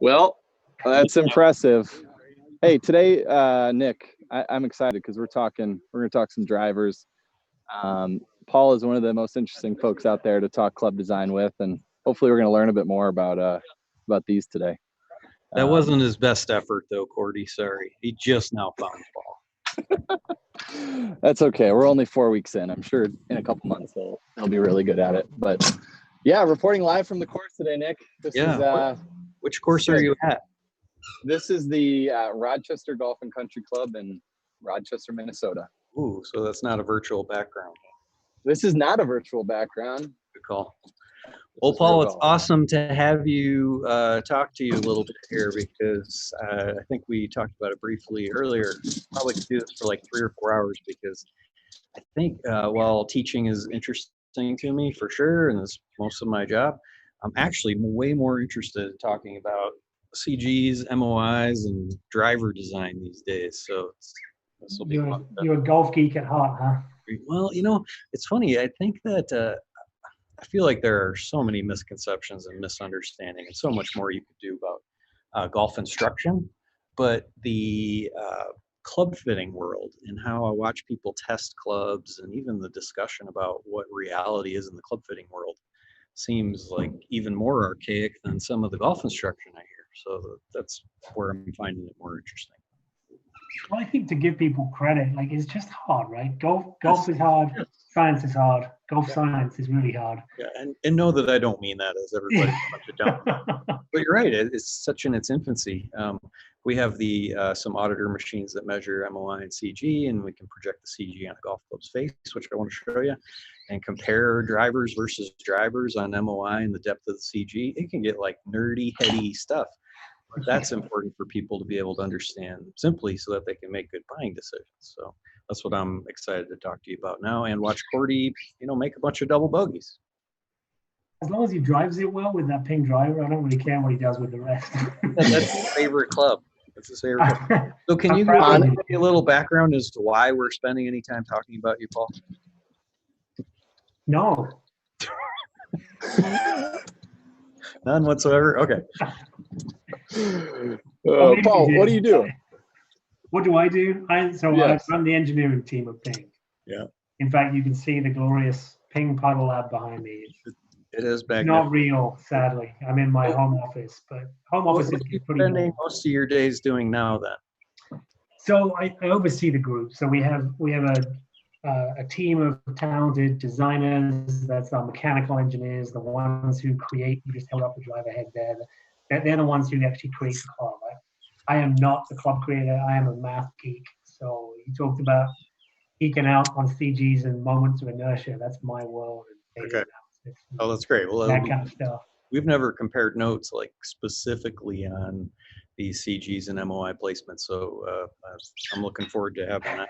Well, that's impressive. Hey, today, Nick, I'm excited because we're going to talk some drivers. Paul is one of the most interesting folks out there to talk club design with, and hopefully we're going to learn a bit more about these today. That wasn't his best effort, though, Cordy. Sorry. He just now found the ball. That's okay. We're only 4 weeks in. I'm sure in a couple months he'll be really good at it. But yeah, reporting live from the course today, Nick. Which course are you at? This is the Rochester Golf and Country Club in Rochester, Minnesota. Ooh, so that's not a virtual background. This is not a virtual background. Good call. Well, Paul, it's awesome to have you talk to you a little bit here because I think we talked about it briefly earlier. Probably could do this for like 3 or 4 hours because I think while teaching is interesting to me for sure, and it's most of my job, I'm actually way more interested in talking about CGs, MOIs, and driver design these days. So this will be fun. You're a golf geek at heart, huh? Well, it's funny. I think that I feel like there are so many misconceptions and misunderstanding and so much more you could do about golf instruction. But the club fitting world and how I watch people test clubs and even the discussion about what reality is in the club fitting world seems like even more archaic than some of the golf instruction I hear. So that's where I'm finding it more interesting. Well, I think to give people credit, like it's just hard, right? Golf is hard, science is hard, golf science is really hard. Yeah, and know that I don't mean that as everybody wants to dump. But you're right, it's such in its infancy. We have some auditor machines that measure MOI and CG, and we can project the CG on a golf club's face, which I want to show you, and compare drivers versus drivers on MOI and the depth of the CG. It can get like nerdy, heady stuff. But that's important for people to be able to understand simply so that they can make good buying decisions. So that's what I'm excited to talk to you about now and watch Cordy, make a bunch of double bogeys. As long as he drives it well with that Ping driver, I don't really care what he does with the rest. That's his favorite club. That's his favorite club. So can you give me a little background as to why we're spending any time talking about you, Paul? No. None whatsoever? Okay. Paul, what do you do? What do I do? I run the engineering team of Ping. Yeah. In fact, you can see the glorious Ping Puddle Lab behind me. It is back. Not real, sadly. I'm in my home office, but home office is pretty. What are you spending most of your days doing now then? So I oversee the group. So we have a team of talented designers. That's our mechanical engineers, the ones who create. You just held up the driver head there. They're the ones who actually create the club. Right? I am not the club creator. I am a math geek. So you talked about geeking out on CGs and moments of inertia. That's my world. Okay. Oh, that's great. Well, that kind of stuff. We've never compared notes like specifically on these CGs and MOI placements. So I'm looking forward to having that.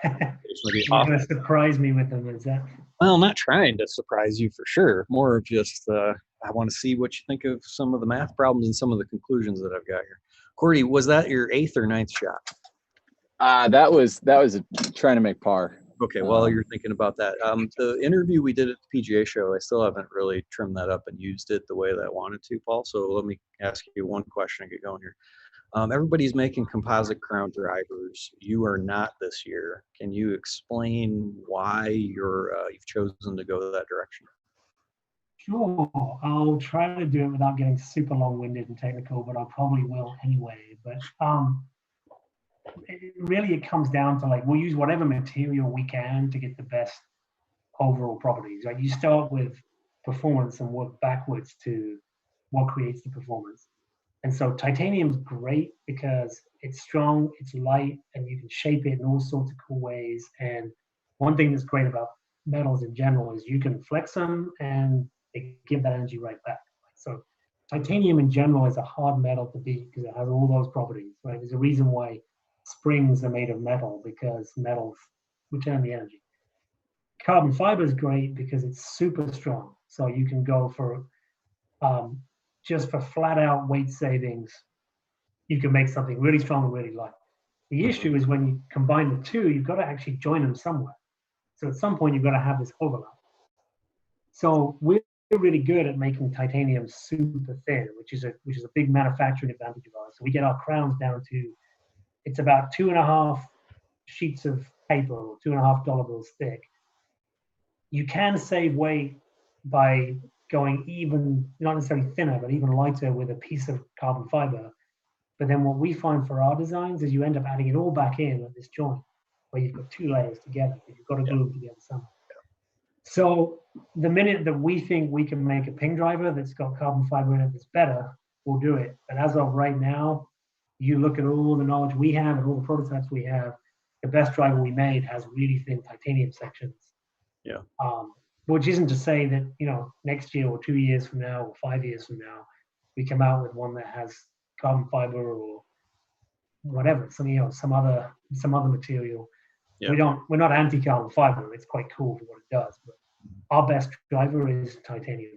You're going to surprise me with them, is that? Well, I'm not trying to surprise you for sure. More of just I want to see what you think of some of the math problems and some of the conclusions that I've got here. Cordy, was that your 8th or 9th shot? That was trying to make par. Okay, well, you're thinking about that. The interview we did at the PGA show, I still haven't really trimmed that up and used it the way that I wanted to, Paul. So let me ask you one question and get going here. Everybody's making composite crown drivers. You are not this year. Can you explain why you've chosen to go that direction? Sure. I'll try to do it without getting super long-winded and technical, but I probably will anyway. But it comes down to we'll use whatever material we can to get the best overall properties. Right? You start with performance and work backwards to what creates the performance. And so titanium's great because it's strong, it's light, and you can shape it in all sorts of cool ways. And one thing that's great about metals in general is you can flex them and they give that energy right back. So titanium in general is a hard metal to beat because it has all those properties, right? There's a reason why springs are made of metal, because metals return the energy. Carbon fiber is great because it's super strong. So you can go for just for flat out weight savings, you can make something really strong and really light. The issue is when you combine the two, you've got to actually join them somewhere. So at some point, you've got to have this overlap. So with really good at making titanium super thin, which is a big manufacturing advantage of ours. So we get our crowns down to, it's about 2.5 sheets of paper or $2.5 bills thick. You can save weight by going even, not necessarily thinner, but even lighter with a piece of carbon fiber. But then what we find for our designs is you end up adding it all back in at this joint where you've got 2 layers together, but you've got to glue them together somehow. So the minute that we think we can make a Ping driver that's got carbon fiber in it that's better, we'll do it. But as of right now, you look at all the knowledge we have and all the prototypes we have, the best driver we made has really thin titanium sections. Yeah. Which isn't to say that, next year or 2 years from now or 5 years from now, we come out with one that has carbon fiber or whatever, some other material. Yeah. We're not anti-carbon fiber. It's quite cool for what it does, but our best driver is titanium.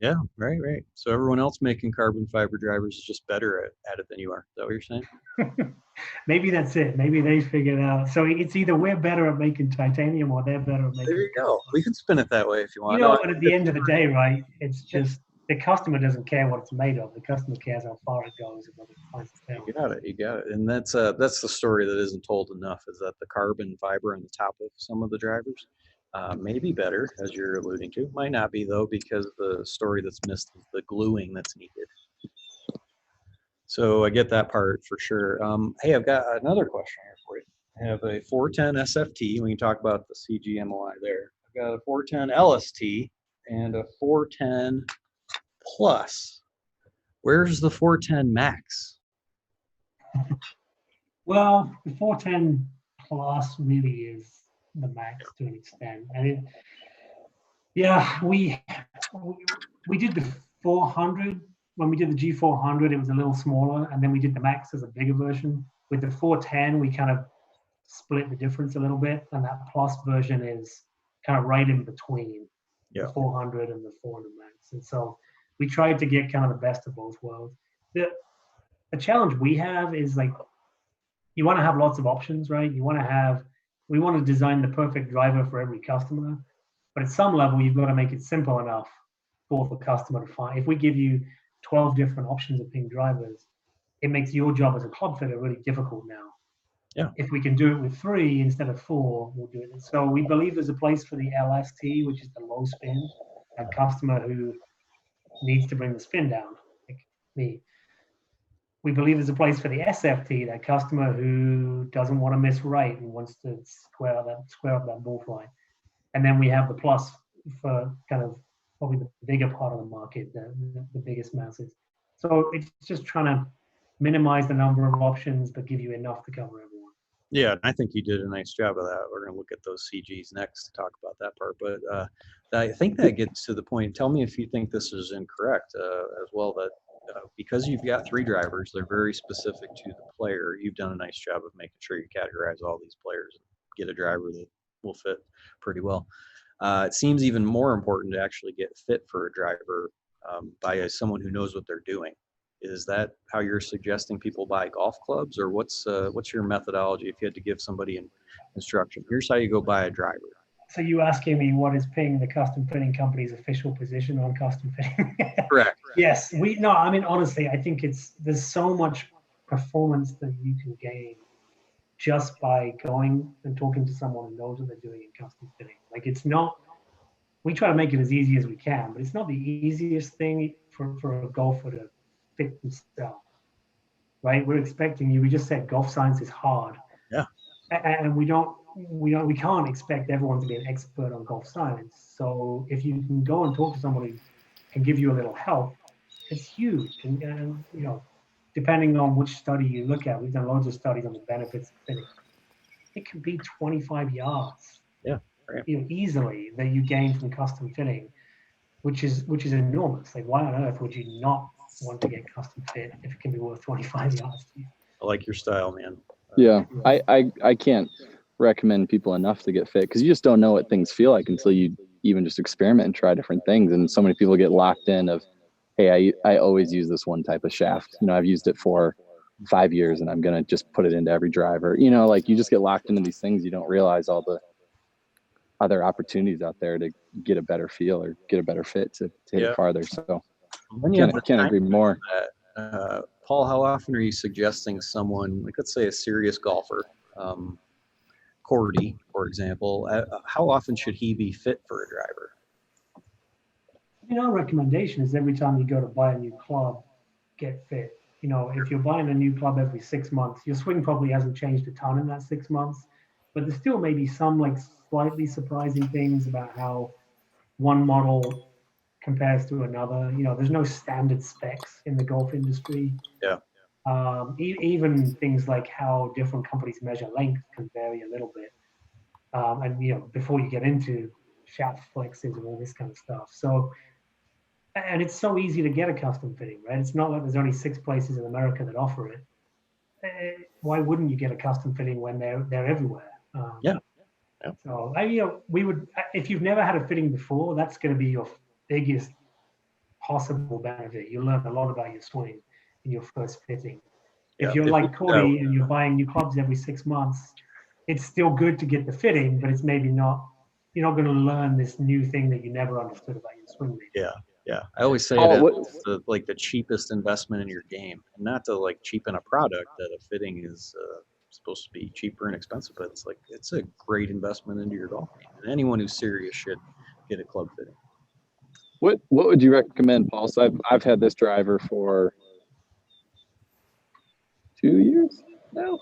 Yeah, right. So everyone else making carbon fiber drivers is just better at it than you are. Is that what you're saying? Maybe that's it. Maybe they figured it out. So it's either we're better at making titanium or they're better at making. There you go. We can spin it that way if you want. But at the end of the day, right? It's just the customer doesn't care what it's made of. The customer cares how far it goes and whether it finds the tail. You got it. And that's the story that isn't told enough, is that the carbon fiber on the top of some of the drivers may be better, as you're alluding to. Might not be, though, because the story that's missed is the gluing that's needed. So I get that part for sure. Hey, I've got another question here for you. I have a 410 SFT. We can talk about the CG MOI there. I've got a 410 LST and a 410 Plus. Where's the 410 Max? Well, the 410 Plus really is the Max to an extent. And we did the 400. When we did the G400, it was a little smaller, and then we did the Max as a bigger version. With the 410, we kind of split the difference a little bit, and that Plus version is kind of right in between the 400 and the 400 Max. And so we tried to get kind of the best of both worlds. The challenge we have is, like, you want to have lots of options, right? We want to design the perfect driver for every customer, but at some level, you've got to make it simple enough for the customer to find. If we give you 12 different options of Ping drivers, it makes your job as a club fitter really difficult now. Yeah. If we can do it with 3 instead of 4, we'll do it. So we believe there's a place for the LST, which is the low spin, a customer who needs to bring the spin down, like me. We believe there's a place for the SFT, that customer who doesn't want to miss right and wants to square up that ball fly. And then we have the Plus for kind of probably the bigger part of the market, the biggest masses. So it's just trying to minimize the number of options, but give you enough to cover everyone. Yeah, I think you did a nice job of that. We're going to look at those CGs next to talk about that part. But I think that gets to the point. Tell me if you think this is incorrect as well, that because you've got 3 drivers, they're very specific to the player. You've done a nice job of making sure you categorize all these players and get a driver that will fit pretty well. It seems even more important to actually get fit for a driver by someone who knows what they're doing. Is that how you're suggesting people buy golf clubs, or what's your methodology if you had to give somebody an instruction? Here's how you go buy a driver. So you asking me what is Ping, the custom fitting company's official position on custom fitting? Correct. Yes, honestly, I think there's so much performance that you can gain just by going and talking to someone who knows what they're doing in custom fitting. Like, it's not, we try to make it as easy as we can, but it's not the easiest thing for a golfer to fit themselves, right? We're expecting you, we just said golf science is hard. Yeah. And we can't expect everyone to be an expert on golf science. So if you can go and talk to somebody and give you a little help, it's huge. And depending on which study you look at, we've done loads of studies on the benefits of fitting. It can be 25 yards, right, easily, that you gain from custom fitting, which is enormous. Like, why on earth would you not want to get custom fit if it can be worth 25 yards to you? I like your style, man. Yeah, I can't recommend people enough to get fit, because you just don't know what things feel like until you even just experiment and try different things. And so many people get locked in of, hey, I always use this one type of shaft. I've used it for 5 years and I'm going to just put it into every driver. Like, you just get locked into these things. You don't realize all the other opportunities out there to get a better feel or get a better fit to hit it farther. So When you can't agree more. Paul, how often are you suggesting someone, like let's say a serious golfer, Cordy, for example, how often should he be fit for a driver? Our recommendation is every time you go to buy a new club, get fit. If you're buying a new club every 6 months, your swing probably hasn't changed a ton in that 6 months, but there's still maybe some like slightly surprising things about how one model compares to another. There's no standard specs in the golf industry. Yeah. Even things like how different companies measure length can vary a little bit. And before you get into shaft flexes and all this kind of stuff. So, and it's so easy to get a custom fitting, right? It's not like there's only 6 places in America that offer it. Why wouldn't you get a custom fitting when they're everywhere? Yeah. So we would, if you've never had a fitting before, that's going to be your biggest possible benefit. You'll learn a lot about your swing in your first fitting. If you're like Corey and you're buying new clubs every 6 months, it's still good to get the fitting, but it's maybe not. You're not going to learn this new thing that you never understood about your swing. Maybe. Yeah. I always say it's the cheapest investment in your game, and not to like cheapen a product that a fitting is supposed to be cheaper and expensive, but it's a great investment into your golf game, and anyone who's serious should get a club fitting. What would you recommend, Paul? So I've had this driver for 2 years now.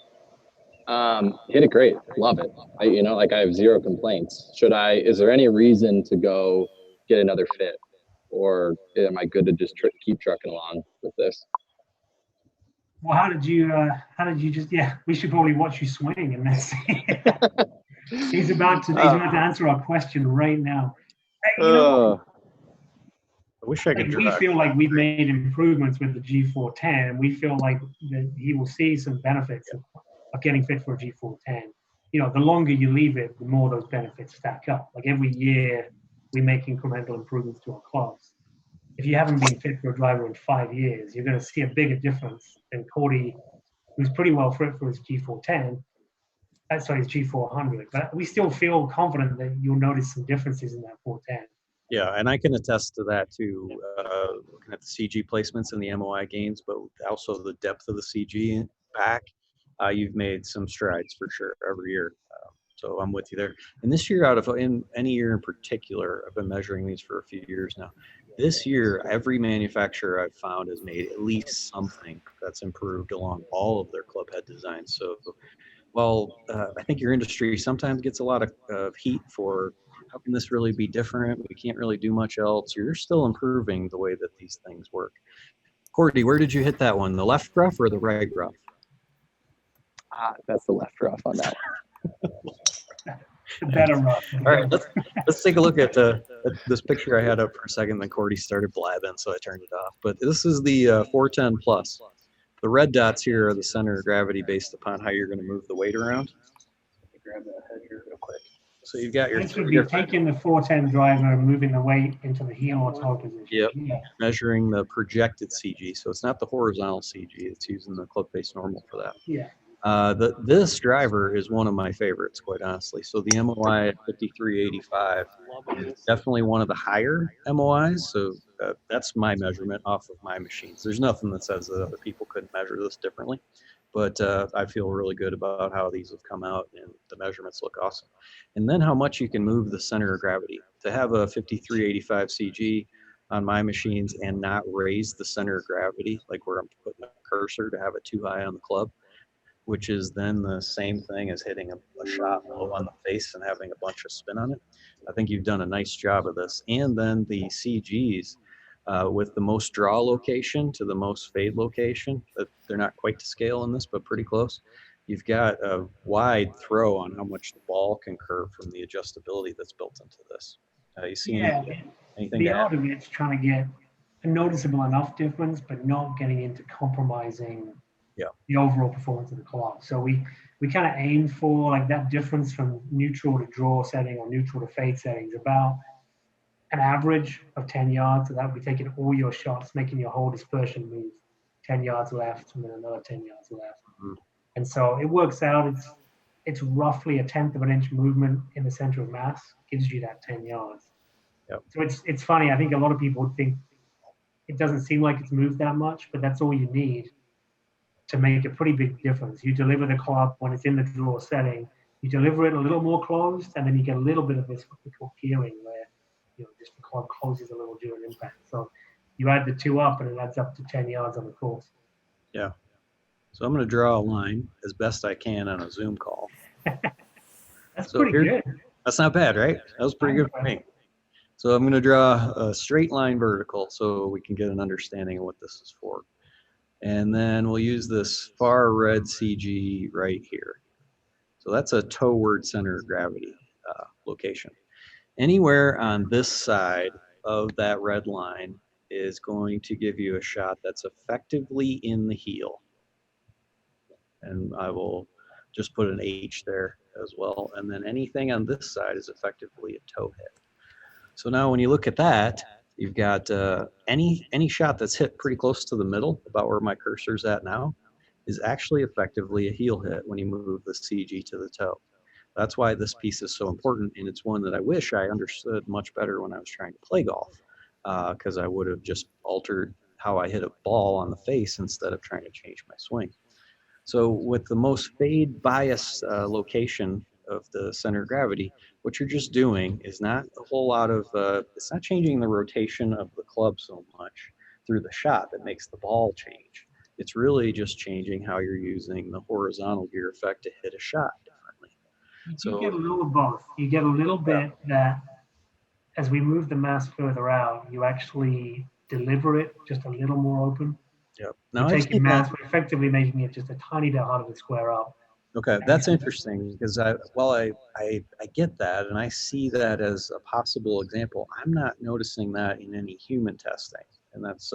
Hit it great, love it. I have zero complaints. Is there any reason to go get another fit, or am I good to just keep trucking along with this? Well, how did you just? Yeah, we should probably watch you swing, and that's. He's about to answer our question right now. I wish I could. We feel like we've made improvements with the G410, and we feel like that he will see some benefits of getting fit for a G410. The longer you leave it, the more those benefits stack up. Like every year, we make incremental improvements to our clubs. If you haven't been fit for a driver in 5 years, you're going to see a bigger difference than Cordy, who's pretty well fit for his G410. His G400. But we still feel confident that you'll notice some differences in that 410. Yeah, and I can attest to that too, looking at the CG placements and the MOI gains, but also the depth of the CG back. You've made some strides for sure every year. So I'm with you there. And this year, in any year in particular, I've been measuring these for a few years now. This year, every manufacturer I've found has made at least something that's improved along all of their club head designs. So, I think your industry sometimes gets a lot of heat for how can this really be different? We can't really do much else. You're still improving the way that these things work. Cordy, where did you hit that one? The left rough or the right rough? That's the left rough on that one. Better rough. All right, let's take a look at this picture I had up for a second. Then Cordy started blabbing, so I turned it off. But this is the 410 Plus. The red dots here are the center of gravity based upon how you're going to move the weight around. Let me grab that head here real quick. So you've got your. This would be taking the 410 driver and moving the weight into the heel or toe position. Yep. Yeah. Measuring the projected CG. So it's not the horizontal CG. It's using the club face normal for that. Yeah. This driver is one of my favorites, quite honestly. So the MOI 5385 is definitely one of the higher MOIs. So that's my measurement off of my machines. There's nothing that says that other people couldn't measure this differently, but I feel really good about how these have come out, and the measurements look awesome. And then how much you can move the center of gravity. To have a 5385 CG on my machines and not raise the center of gravity, like where I'm putting a cursor to have it too high on the club, which is then the same thing as hitting a shot low on the face and having a bunch of spin on it. I think you've done a nice job of this. And then the CGs with the most draw location to the most fade location, they're not quite to scale in this, but pretty close. You've got a wide throw on how much the ball can curve from the adjustability that's built into this. You see anything? The art of it's trying to get a noticeable enough difference, but not getting into compromising the overall performance of the club. So we kind of aim for like that difference from neutral to draw setting or neutral to fade settings, about an average of 10 yards. So that would be taking all your shots, making your whole dispersion move 10 yards left and then another 10 yards left. Mm-hmm. And so it works out. It's roughly 1/10 of an inch movement in the center of mass, gives you that 10 yards. Yep. So it's funny. I think a lot of people think it doesn't seem like it's moved that much, but that's all you need to make a pretty big difference. You deliver the club when it's in the draw setting, you deliver it a little more closed, and then you get a little bit of this what we call gearing, where just the club closes a little during impact. So you add the two up, and it adds up to 10 yards on the course. Yeah. So I'm going to draw a line as best I can on a Zoom call. That's pretty good. That's not bad, right? That was pretty good for me. So I'm going to draw a straight line vertical so we can get an understanding of what this is for. And then we'll use this far red CG right here. So that's a toward center of gravity location. Anywhere on this side of that red line is going to give you a shot that's effectively in the heel. And I will just put an H there as well. And then anything on this side is effectively a toe hit. So now when you look at that, you've got any shot that's hit pretty close to the middle, about where my cursor's at now, is actually effectively a heel hit when you move the CG to the toe. That's why this piece is so important, and it's one that I wish I understood much better when I was trying to play golf, because I would have just altered how I hit a ball on the face instead of trying to change my swing. So with the most fade bias location of the center of gravity, what you're just doing is not a whole lot of, it's not changing the rotation of the club so much through the shot that makes the ball change. It's really just changing how you're using the horizontal gear effect to hit a shot differently. You get a little of both. You get a little bit that as we move the mass further out, you actually deliver it just a little more open. Yep. Now we're taking mass, we're effectively making it just a tiny bit harder to square up. Okay, that's interesting because I get that and I see that as a possible example. I'm not noticing that in any human testing, and that's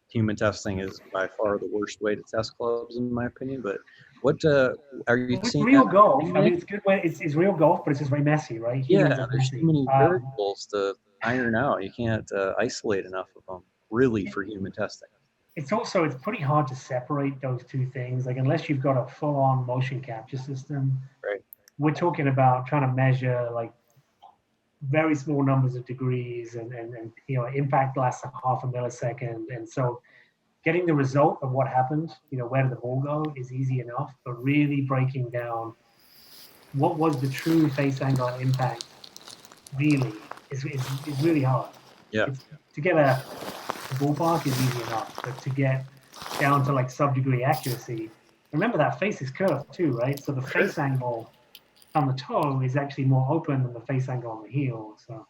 human testing is by far the worst way to test clubs in my opinion. But what are you seeing? Real golf. I mean, it's good way. It's real golf, but it's just very messy, right? Humans there's too many variables to iron out. You can't isolate enough of them really for human testing. It's pretty hard to separate those two things. Like unless you've got a full-on motion capture system, right? We're talking about trying to measure like very small numbers of degrees, and impact lasts a half a millisecond, and so getting the result of what happened, where did the ball go, is easy enough. But really breaking down what was the true face angle impact really is really hard. Yeah. To get a ballpark is easy enough, but to get down to like sub-degree accuracy, remember that face is curved too, right? So the face angle on the toe is actually more open than the face angle on the heel. So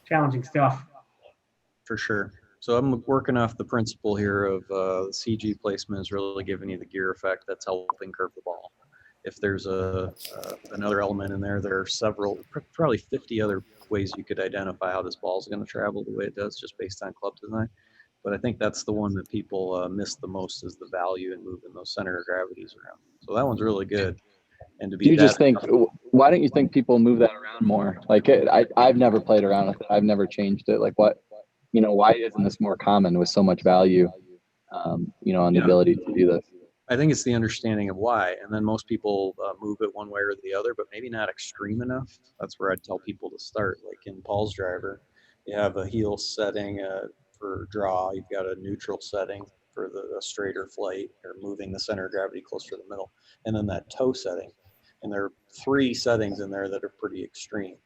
challenging stuff. For sure. So I'm working off the principle here of the CG placement is really giving you the gear effect that's helping curve the ball. If there's another element in there, there are several, probably 50 other ways you could identify how this ball is going to travel the way it does just based on club design. But I think that's the one that people miss the most, is the value in moving those center of gravities around. So that one's really good. And to be, do you just think, why don't you think people move that around more? Like I've never played around with it. I've never changed it. Like what, why isn't this more common with so much value, on the ability to do this? I think it's the understanding of why, and then most people move it one way or the other, but maybe not extreme enough. That's where I'd tell people to start. Like in Paul's driver, you have a heel setting for draw. You've got a neutral setting for the straighter flight, or moving the center of gravity closer to the middle, and then that toe setting. And there are 3 settings in there that are pretty extreme.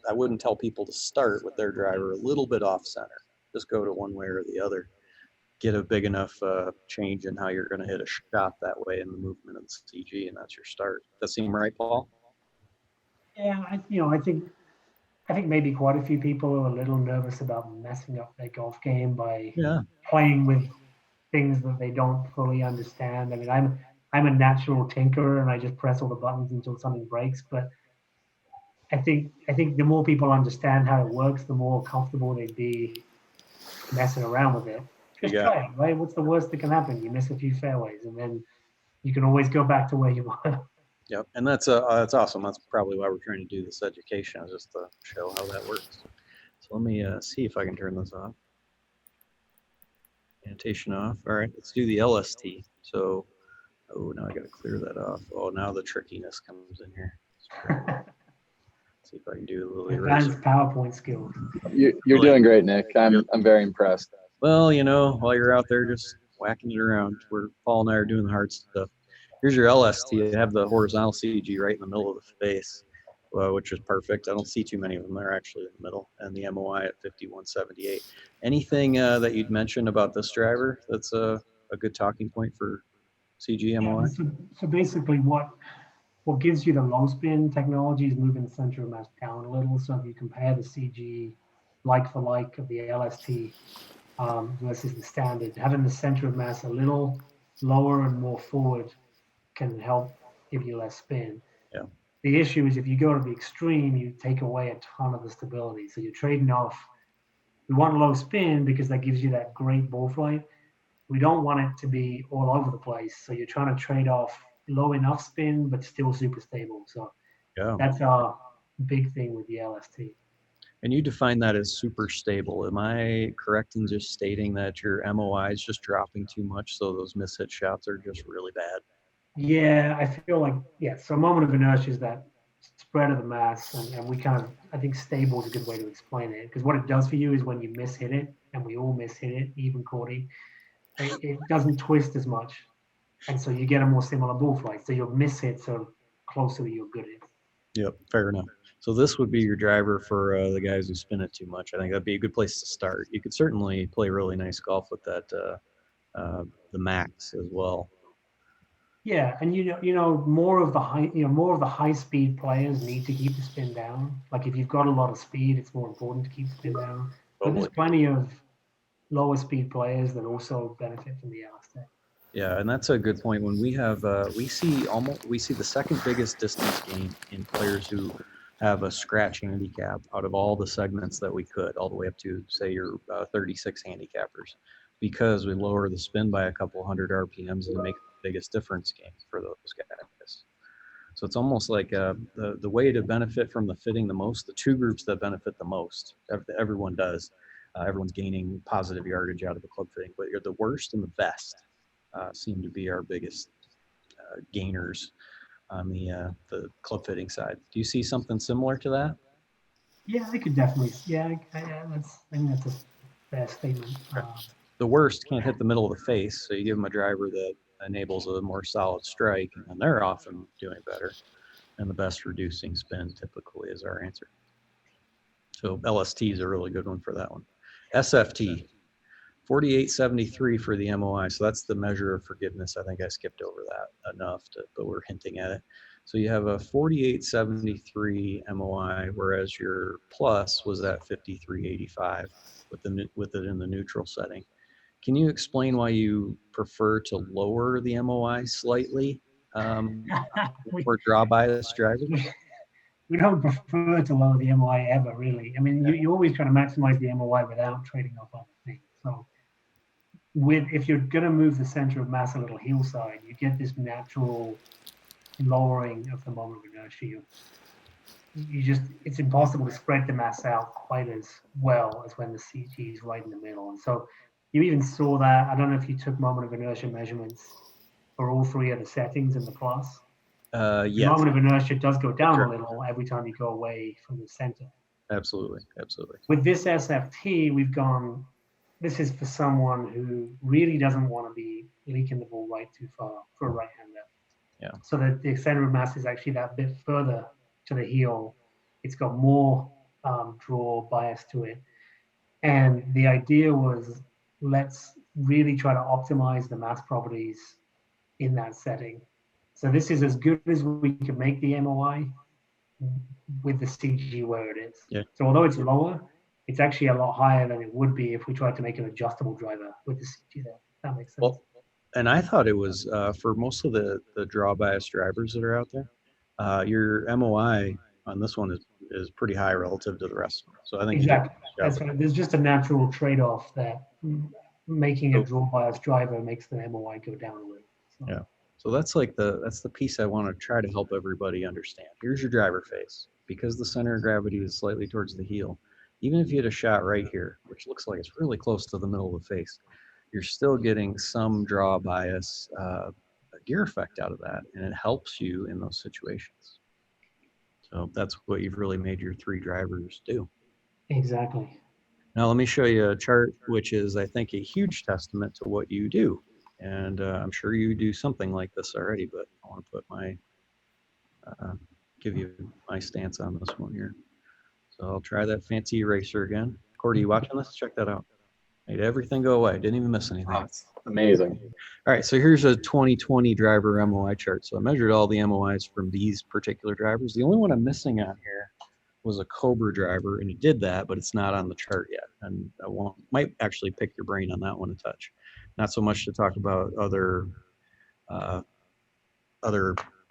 I wouldn't tell people to start with their driver a little bit off center. Just go to one way or the other. Get a big enough change in how you're going to hit a shot that way in the movement of the CG, and that's your start. Does that seem right, Paul? Yeah, I think maybe quite a few people are a little nervous about messing up their golf game by playing with things that they don't fully understand. I mean, I'm a natural tinkerer, and I just press all the buttons until something breaks. But I think the more people understand how it works, the more comfortable they'd be messing around with it. Just try it, right? What's the worst that can happen? You miss a few fairways, and then you can always go back to where you were. Yep, and that's awesome. That's probably why we're trying to do this education, is just to show how that works. So let me see if I can turn this off. Annotation off. All right, let's do the LST. So, now I got to clear that off. Oh, now the trickiness comes in here. See if I can do a little Advanced eraser. PowerPoint skills. You're doing great, Nick. I'm very impressed. Well, you know, while you're out there just whacking it around, Paul and I are doing the hard stuff. Here's your LST. You have the horizontal CG right in the middle of the face, which is perfect. I don't see too many of them. They're actually in the middle. And the MOI at 5178. Anything that you'd mention about this driver that's a good talking point for CG MOI? So basically what gives you the low spin technology is moving the center of mass down a little. So if you compare the CG like for like of the LST versus the standard, having the center of mass a little lower and more forward can help give you less spin. Yeah. The issue is if you go to the extreme, you take away a ton of the stability. So you're trading off. We want low spin because that gives you that great ball flight. We don't want it to be all over the place. So you're trying to trade off low enough spin, but still super stable. So that's our big thing with the LST. And you define that as super stable. Am I correct in just stating that your MOI is just dropping too much, so those mishit shots are just really bad? Yeah, I feel like, so moment of inertia is that spread of the mass, and we kind of, I think stable is a good way to explain it, because what it does for you is when you mishit it, and we all mishit it, even Cordy, it doesn't twist as much, and so you get a more similar ball flight. So your mishits are closer to your good hits. Yep, fair enough. So this would be your driver for the guys who spin it too much. I think that'd be a good place to start. You could certainly play really nice golf with that, the Max as well. Yeah, and more of the high speed players need to keep the spin down. Like if you've got a lot of speed, it's more important to keep the spin down. But there's plenty of lower speed players that also benefit from the LST. Yeah, and that's a good point. When we have, we see the second biggest distance gain in players who have a scratch handicap out of all the segments that we could, all the way up to say your 36 handicappers, because we lower the spin by a couple hundred RPMs and make the biggest difference gain for those guys. So it's almost like the way to benefit from the fitting the most, the two groups that benefit the most, everyone does. Everyone's gaining positive yardage out of the club fitting, but you're the worst and the best seem to be our biggest gainers on the club fitting side. Do you see something similar to that? Yeah, I could definitely. Yeah, I think that's a fair statement. The worst can't hit the middle of the face, so you give them a driver that enables a more solid strike, and then they're often doing better. And the best reducing spin typically is our answer. So LST is a really good one for that one. SFT, 4873 for the MOI. So that's the measure of forgiveness. I think I skipped over that enough, but we're hinting at it. So you have a 4873 MOI, whereas your plus was at 5385 with it in the neutral setting. Can you explain why you prefer to lower the MOI slightly for draw bias driving? We don't prefer to lower the MOI ever, really. I mean, you always try to maximize the MOI without trading off other things. So if you're going to move the center of mass a little heel side, you get this natural lowering of the moment of inertia. It's impossible to spread the mass out quite as well as when the CG is right in the middle. And so you even saw that. I don't know if you took moment of inertia measurements for all three of the settings in the plus. Yes. The moment of inertia does go down a little every time you go away from the center. Absolutely, absolutely. With this SFT, we've gone, this is for someone who really doesn't want to be leaking the ball right too far for a right-hander. Yeah. So that the center of mass is actually that bit further to the heel. It's got more draw bias to it. And the idea was, let's really try to optimize the mass properties in that setting. So this is as good as we can make the MOI with the CG where it is. Yeah. So although it's lower, it's actually a lot higher than it would be if we tried to make an adjustable driver with the CG there. That makes sense. Well, and I thought it was for most of the draw bias drivers that are out there, your MOI on this one is pretty high relative to the rest of them. So I think exactly. That's right. There's just a natural trade-off that making a draw bias driver makes the MOI go down a little. So. Yeah. So that's the piece I want to try to help everybody understand. Here's your driver face. Because the center of gravity is slightly towards the heel, even if you hit a shot right here, which looks like it's really close to the middle of the face, you're still getting some draw bias gear effect out of that, and it helps you in those situations. So that's what you've really made your 3 drivers do. Exactly. Now let me show you a chart, which is, I think, a huge testament to what you do. And I'm sure you do something like this already, but I want to put my, give you my stance on this one here. So I'll try that fancy eraser again. Cordy, you watching this? Check that out. Made everything go away. Didn't even miss anything. Oh, it's amazing. All right, so here's a 2020 driver MOI chart. So I measured all the MOIs from these particular drivers. The only one I'm missing on here was a Cobra driver, and it did that, but it's not on the chart yet. And I might actually pick your brain on that one a touch. Not so much to talk about other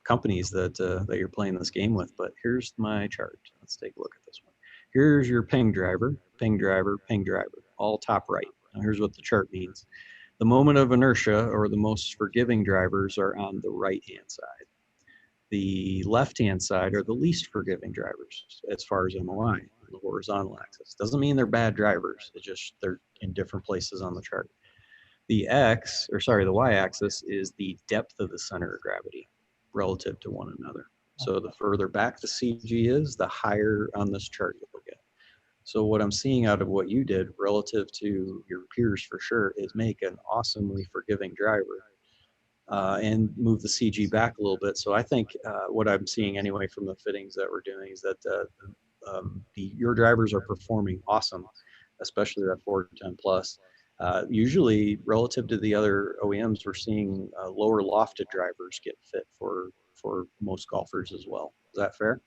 companies that you're playing this game with, but here's my chart. Let's take a look at this one. Here's your ping driver, ping driver, ping driver, all top right. Now here's what the chart means. The moment of inertia, or the most forgiving drivers, are on the right-hand side. The left-hand side are the least forgiving drivers as far as MOI, the horizontal axis. Doesn't mean they're bad drivers. It's just they're in different places on the chart. The y-axis is the depth of the center of gravity relative to one another. So the further back the CG is, the higher on this chart you'll get. So what I'm seeing out of what you did relative to your peers for sure is make an awesomely forgiving driver and move the CG back a little bit. So I think what I'm seeing anyway from the fittings that we're doing is that your drivers are performing awesome, especially that 410 plus. Usually relative to the other OEMs, we're seeing lower lofted drivers get fit for most golfers as well. Is that fair?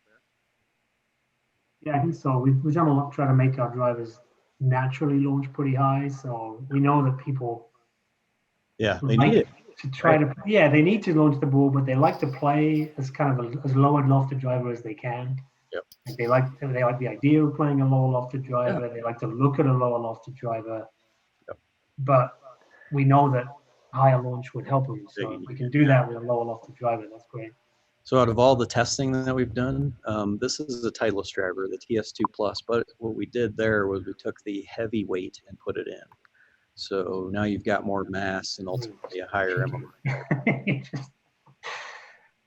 Yeah, I think so. We've done a lot to try to make our drivers naturally launch pretty high. So we know that people they need it. To try to, they need to launch the ball, but they like to play as kind of as low and lofted driver as they can. Yep. Like they like the idea of playing a lower lofted driver. Yeah. They like to look at a lower lofted driver. Yep. But we know that higher launch would help them. So if we can do that with a lower lofted driver, that's great. So out of all the testing that we've done, this is a Titleist driver, the TS2 Plus, but what we did there was we took the heavy weight and put it in. So now you've got more mass and ultimately a higher MOI.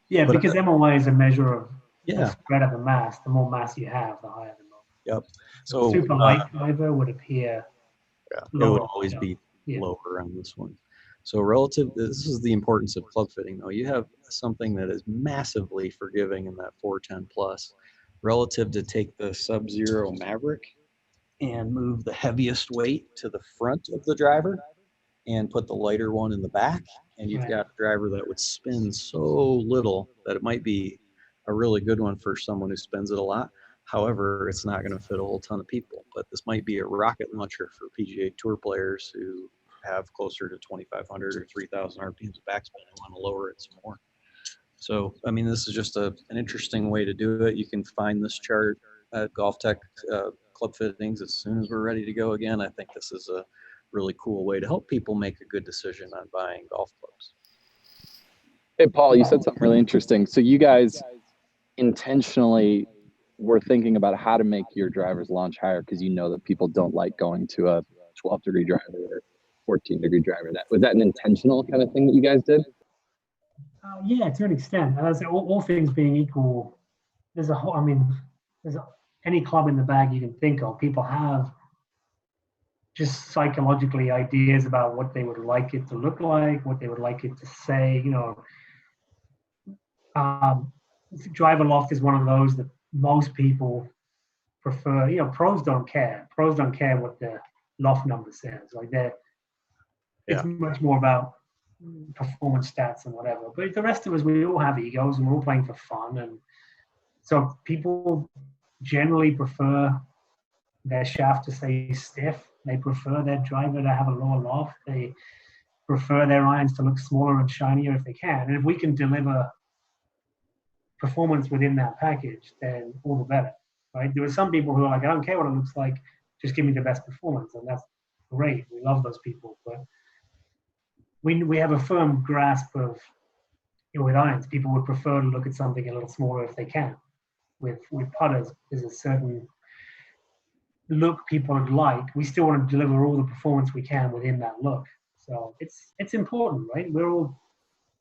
Because MOI is a measure of the Yeah. spread of the mass. The more mass you have, the higher the low. Yep. So super light driver would appear it lower. would always be lower on this one. So this is the importance of club fitting though. You have something that is massively forgiving in that 410 plus relative to take the Sub-Zero Maverick and move the heaviest weight to the front of the driver and put the lighter one in the back. And you've got a driver that would spin so little that it might be a really good one for someone who spins it a lot. However, it's not going to fit a whole ton of people, but this might be a rocket launcher for PGA Tour players who have closer to 2,500 or 3,000 RPMs of backspin and want to lower it some more. So, I mean, this is just an interesting way to do it. You can find this chart at Golf Tech Club Fittings as soon as we're ready to go again. I think this is a really cool way to help people make a good decision on buying golf clubs. Hey, Paul, you said something really interesting. So you guys intentionally were thinking about how to make your drivers launch higher because you know that people don't like going to a 12-degree driver or 14-degree driver. Was that an intentional kind of thing that you guys did? Yeah, to an extent. As all things being equal, there's any club in the bag you can think of. People have just psychologically ideas about what they would like it to look like, what they would like it to say. Driver loft is one of those that most people prefer. Pros don't care. Pros don't care what the loft number says. It's much more about performance stats and whatever. But the rest of us, we all have egos and we're all playing for fun. And so people generally prefer their shaft to stay stiff. They prefer their driver to have a lower loft. They prefer their irons to look smaller and shinier if they can. And if we can deliver performance within that package, then all the better, right? There are some people who are like, I don't care what it looks like, just give me the best performance. And that's great. We love those people. But we have a firm grasp of, with irons, people would prefer to look at something a little smaller if they can. With putters, there's a certain look people would like. We still want to deliver all the performance we can within that look. So it's important, right? We're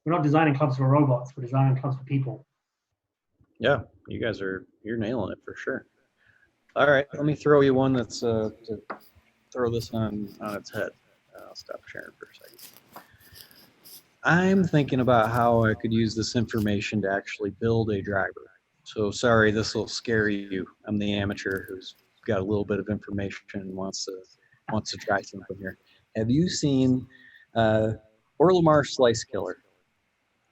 not designing clubs for robots. We're designing clubs for people. Yeah, you're nailing it for sure. All right, let me throw you one that's to throw this on its head. I'll stop sharing for a second. I'm thinking about how I could use this information to actually build a driver. So sorry, this will scare you. I'm the amateur who's got a little bit of information and wants to try something here. Have you seen Orlamar Slice Killer?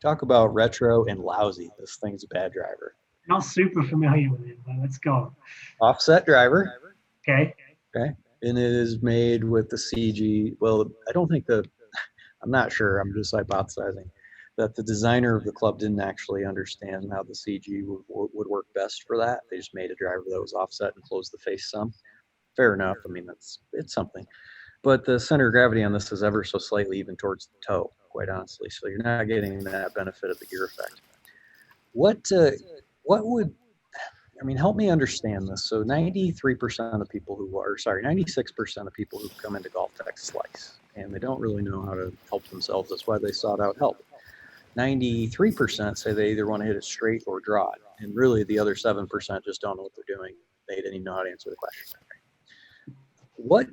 Talk about retro and lousy. This thing's a bad driver. Not super familiar with it, but let's go. Offset driver. Okay. Okay. And it is made with the CG. Well, I'm not sure. I'm just hypothesizing that the designer of the club didn't actually understand how the CG would work best for that. They just made a driver that was offset and closed the face some. Fair enough. I mean, it's something. But the center of gravity on this is ever so slightly even towards the toe, quite honestly. So you're not getting that benefit of the gear effect. What would, I mean, help me understand this. So 96% of people who come into Golf Tech slice, and they don't really know how to help themselves. That's why they sought out help. 93% say they either want to hit it straight or draw it. And really the other 7% just don't know what they're doing. They didn't even know how to answer the question. What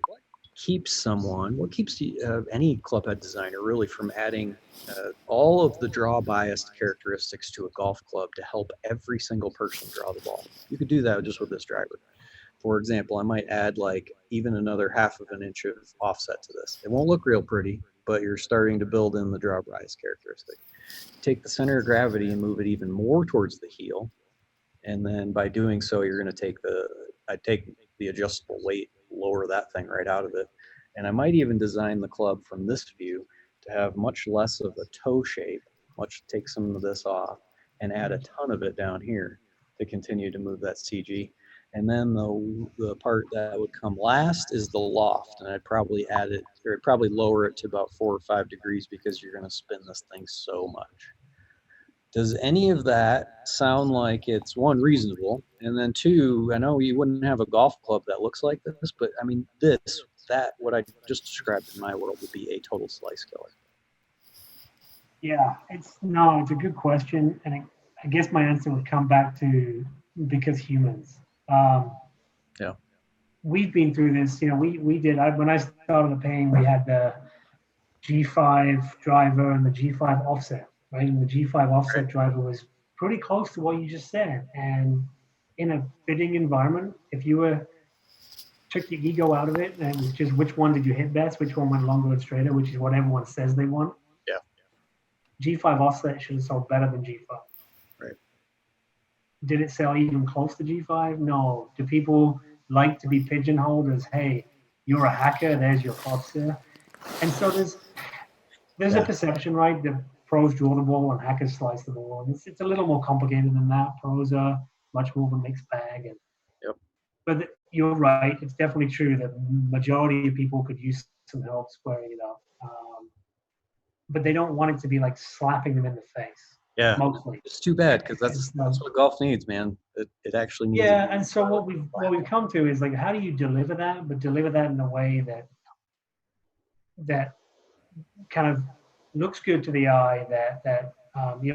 keeps any clubhead designer really from adding all of the draw biased characteristics to a golf club to help every single person draw the ball? You could do that just with this driver. For example, I might add like even another 1/2 inch of offset to this. It won't look real pretty, but you're starting to build in the draw bias characteristic. Take the center of gravity and move it even more towards the heel. And then by doing so, you're going to take the adjustable weight, lower that thing right out of it. And I might even design the club from this view to have much less of a toe shape, take some of this off and add a ton of it down here to continue to move that CG. And then the part that would come last is the loft. And I'd probably lower it to about 4 or 5 degrees because you're going to spin this thing so much. Does any of that sound like it's one, reasonable? And then two, I know you wouldn't have a golf club that looks like this, but I mean, what I just described in my world would be a total slice killer. Yeah, it's a good question. And I guess my answer would come back to because humans. Yeah. We've been through this, we did, when I started the Ping, we had the G5 driver and the G5 offset, right? And the G5 offset driver was pretty close to what you just said. And in a fitting environment, if you took your ego out of it and it was just which one did you hit best, which one went longer and straighter, which is what everyone says they want. Yeah. G5 offset should have sold better than G5. Right. Did it sell even close to G5? No. Do people like to be pigeonholed as, hey, you're a hacker, there's your clubster? And so there's a perception, right? The pros draw the ball and hackers slice the ball. And it's a little more complicated than that. Pros are much more of a mixed bag. But you're right. It's definitely true that majority of people could use some help squaring it up. But they don't want it to be like slapping them in the face. Yeah, mostly. It's too bad because that's what golf needs, man. It actually needs. Yeah, and so what we've come to is like, how do you deliver that? But deliver that in a way that kind of looks good to the eye. That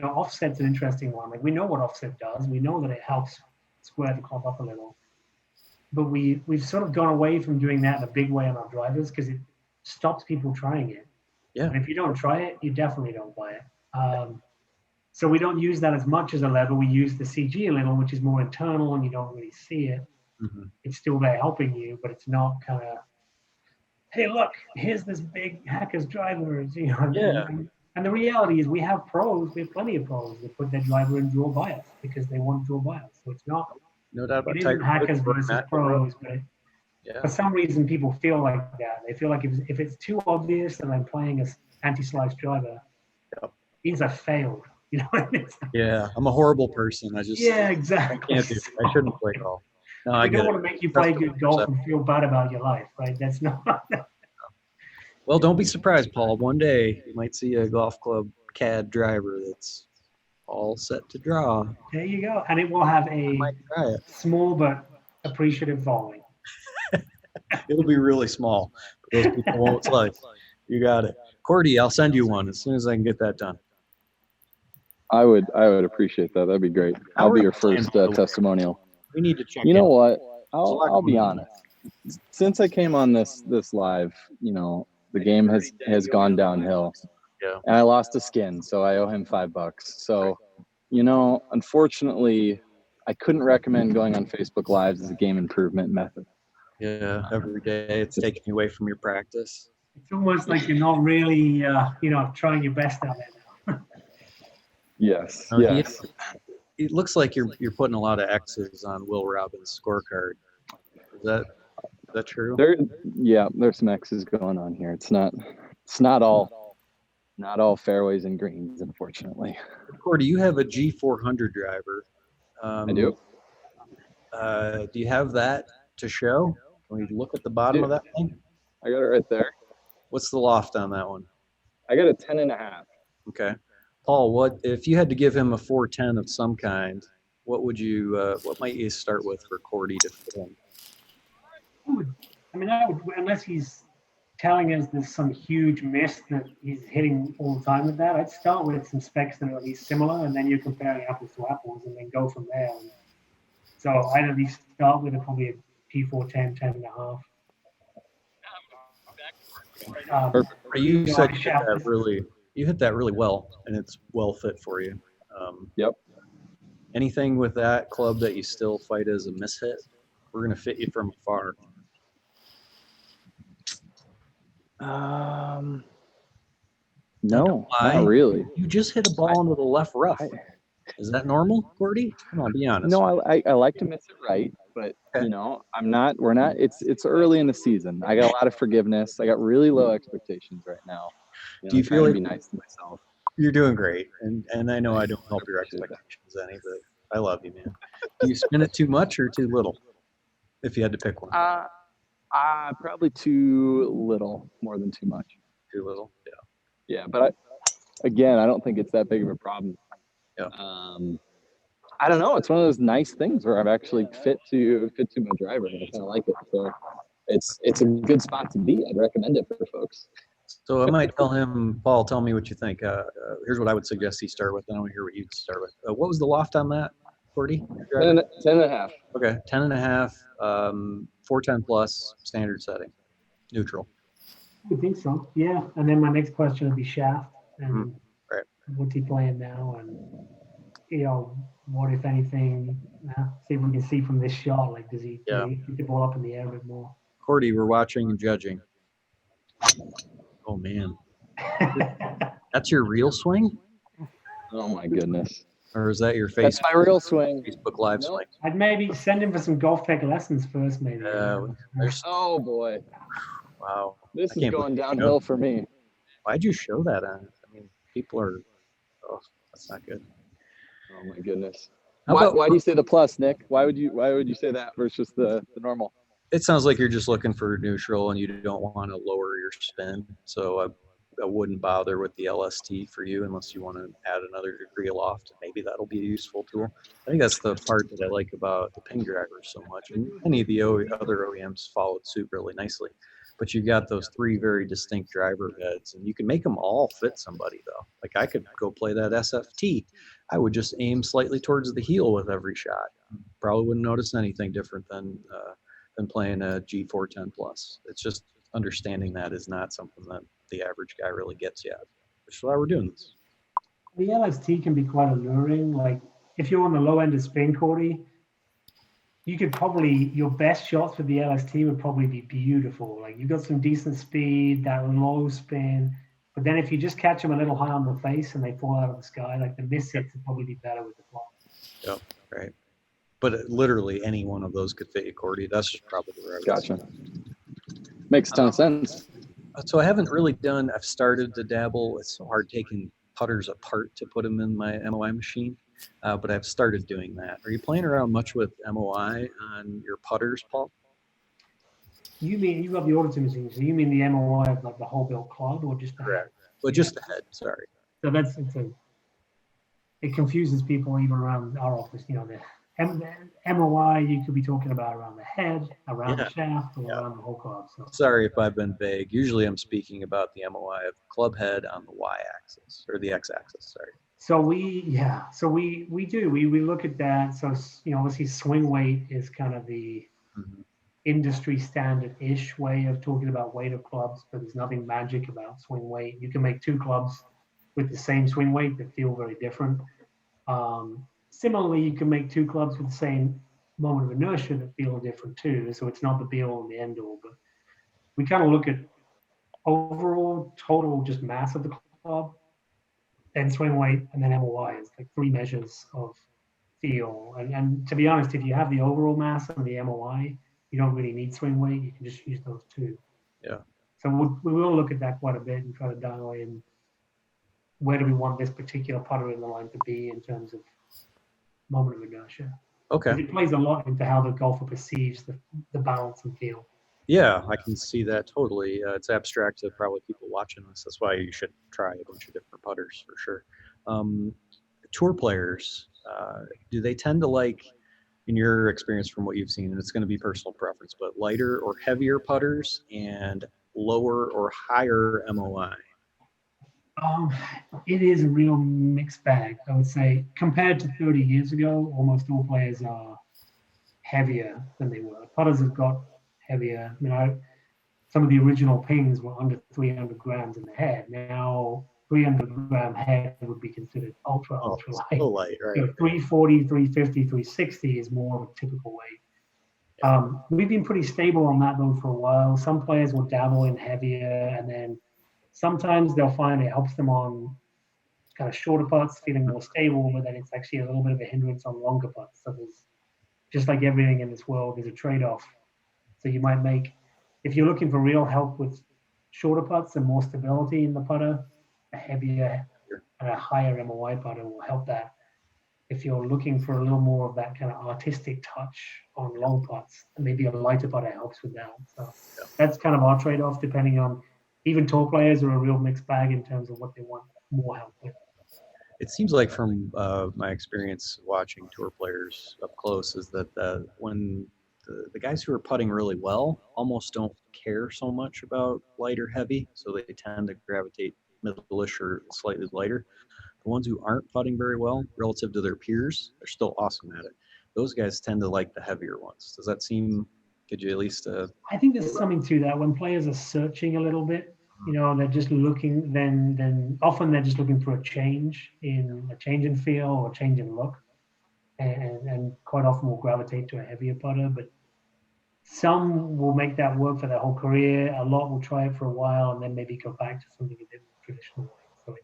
offset's an interesting one. Like we know what offset does. We know that it helps square the club up a little. But we've sort of gone away from doing that in a big way on our drivers because it stops people trying it. Yeah. And if you don't try it, you definitely don't buy it. So we don't use that as much as a lever. We use the CG a little, which is more internal and you don't really see it. Mm-hmm. It's still there helping you, but it's not kind of, hey, look, here's this big hacker's driver. Yeah. And the reality is we have plenty of pros that put their driver in draw bias because they want draw bias. So it's not, no doubt about it isn't hackers versus pros, but for some reason people feel like that. They feel like if it's too obvious that I'm playing an anti-slice driver, it means I failed. Yeah, I'm a horrible person. Exactly. I can't do it. I shouldn't play golf. No, I don't want to make you play good golf and feel bad about your life, right? That's not. Well, don't be surprised, Paul. One day you might see a golf club CAD driver that's all set to draw. There you go, and it will have a small but appreciative following. It'll be really small, but those people won't slice. You got it, Cordy. I'll send you one as soon as I can get that done. I would appreciate that. That'd be great. I'll be your first testimonial. We need to check. You know what? I'll be honest. Since I came on this live, you know, the game has gone downhill. Yeah. And I lost a skin, so I owe him $5. So, you know, unfortunately, I couldn't recommend going on Facebook Lives as a game improvement method. Yeah, every day it's taking you away from your practice. It's almost like you're not really, trying your best out there now. Yes. No, yes. It looks like you're putting a lot of X's on Will Robbins' scorecard. Is that true? There's some X's going on here. It's not all fairways and greens, unfortunately. Cordy, you have a G400 driver. I do. Do you have that to show? Can we look at the bottom of that thing? I got it right there. What's the loft on that one? I got a 10.5. Okay. Paul, what if you had to give him a 410 of some kind? What might you start with for Cordy to fit in? I would, unless he's telling us there's some huge miss that he's hitting all the time with that, I'd start with some specs that are at least similar, and then you're comparing apples to apples, and then go from there. So I'd at least start with probably a G410, 10.5. You said you hit that really well, and it's well fit for you. Yep. Anything with that club that you still fight as a mishit? We're going to fit you from afar. No, not really. You just hit a ball into the left rough. Is that normal, Cordy? Come on, be honest. No, I like to miss it right, but Okay. you know, we're not. It's early in the season. I got a lot of forgiveness. I got really low expectations right now. Do you feel like to be nice to myself? You're doing great, and I know I don't help your expectations any, but I love you, man. Do you spin it too much or too little? If you had to pick one. Probably too little, more than too much. Too little, yeah. Yeah, but I don't think it's that big of a problem. Yeah. I don't know. It's one of those nice things where I've actually fit to my driver, and I kind of like it. So it's a good spot to be. I'd recommend it for folks. So I might tell him, Paul, tell me what you think. Here's what I would suggest he start with. I want to hear what you'd start with. What was the loft on that, 40? 10.5. Okay, 10.5, 410 plus, standard setting, neutral. I think so. Yeah. And then my next question would be shaft, and right. What's he playing now, and what if anything? See if we can see from this shot. Like, does he keep the ball up in the air a bit more? Cordy, we're watching and judging. Oh man, that's your real swing? Oh my goodness. Or is that your That's my real swing. Facebook Live swing? I'd maybe send him for some golf tech lessons first, maybe. Oh boy. Wow. This is going downhill for me. Why'd you show that on? I mean, people are. Oh, that's not good. Oh my goodness. Why do you say the plus, Nick? Why would you say that versus the normal? It sounds like you're just looking for neutral and you don't want to lower your spin. So I wouldn't bother with the LST for you unless you want to add another degree of loft. Maybe that'll be a useful tool. I think that's the part that I like about the Ping drivers so much. And many of the other OEMs followed suit really nicely. But you got those three very distinct driver heads, and you can make them all fit somebody, though. Like I could go play that SFT. I would just aim slightly towards the heel with every shot. Probably wouldn't notice anything different than playing a G410 plus. It's just understanding that is not something that the average guy really gets yet, which is why we're doing this. The LST can be quite alluring. Like if you're on the low end of spin, Cordy, you could probably, your best shots with the LST would probably be beautiful. Like you've got some decent speed, that low spin, but then if you just catch them a little high on the face and they fall out of the sky, like the miss hits would probably be better with the flop. Yep, right. But literally any one of those could fit you, Cordy. That's just probably where I was. Gotcha. Makes a ton of sense. So I haven't really I've started to dabble. It's so hard taking putters apart to put them in my MOI machine, but I've started doing that. Are you playing around much with MOI on your putters, Paul? You mean, you got the auditor machine, so you mean the MOI of like the whole built club or just the head? Well, just the head, sorry. So it confuses people even around our office, the MOI you could be talking about around the head, around the shaft, or around the whole club. So. Sorry if I've been vague. Usually I'm speaking about the MOI of the club head on the Y-axis, or the X-axis, sorry. So we do. We look at that. So, obviously swing weight is kind of the Mhm. industry standard-ish way of talking about weight of clubs, but there's nothing magic about swing weight. You can make two clubs with the same swing weight that feel very different. Similarly, you can make two clubs with the same moment of inertia that feel different too. So it's not the be all and the end all, but we kind of look at overall total just mass of the club, then swing weight, and then MOI. It's like three measures of feel. And to be honest, if you have the overall mass and the MOI, you don't really need swing weight. You can just use those two. Yeah. So we will look at that quite a bit and try to dial in where do we want this particular putter in the line to be in terms of moment of inertia. Okay. Because it plays a lot into how the golfer perceives the balance and feel. Yeah, I can see that totally. It's abstract to probably people watching this. That's why you should try a bunch of different putters for sure. Tour players, do they tend to like, in your experience from what you've seen, and it's going to be personal preference, but lighter or heavier putters and lower or higher MOI? It is a real mixed bag, I would say. Compared to 30 years ago, almost all players are heavier than they were. Putters have got heavier. Some of the original pings were under 300 grams in the head. Now, 300-gram head would be considered ultra Oh, light. so light, right? 340, 350, 360 is more of a typical weight. We've been pretty stable on that though for a while. Some players will dabble in heavier, and then sometimes they'll find it helps them on kind of shorter putts, feeling more stable, but then it's actually a little bit of a hindrance on longer putts. So there's, just like everything in this world, there's a trade-off. So you might make, if you're looking for real help with shorter putts and more stability in the putter, a heavier and a higher MOI putter will help that. If you're looking for a little more of that kind of artistic touch on long putts, maybe a lighter putter helps with that. So that's kind of our trade-off, depending on, even tour players are a real mixed bag in terms of what they want more help with. It seems like from my experience watching tour players up close is that when the guys who are putting really well almost don't care so much about light or heavy, so they tend to gravitate middle-ish or slightly lighter. The ones who aren't putting very well relative to their peers are still awesome at it. Those guys tend to like the heavier ones. Does that seem, could you at least... I think there's something to that. When players are searching a little bit, they're just looking, then often they're just looking for a change in feel or a change in look. And quite often will gravitate to a heavier putter, but some will make that work for their whole career. A lot will try it for a while and then maybe go back to something a bit more traditional way.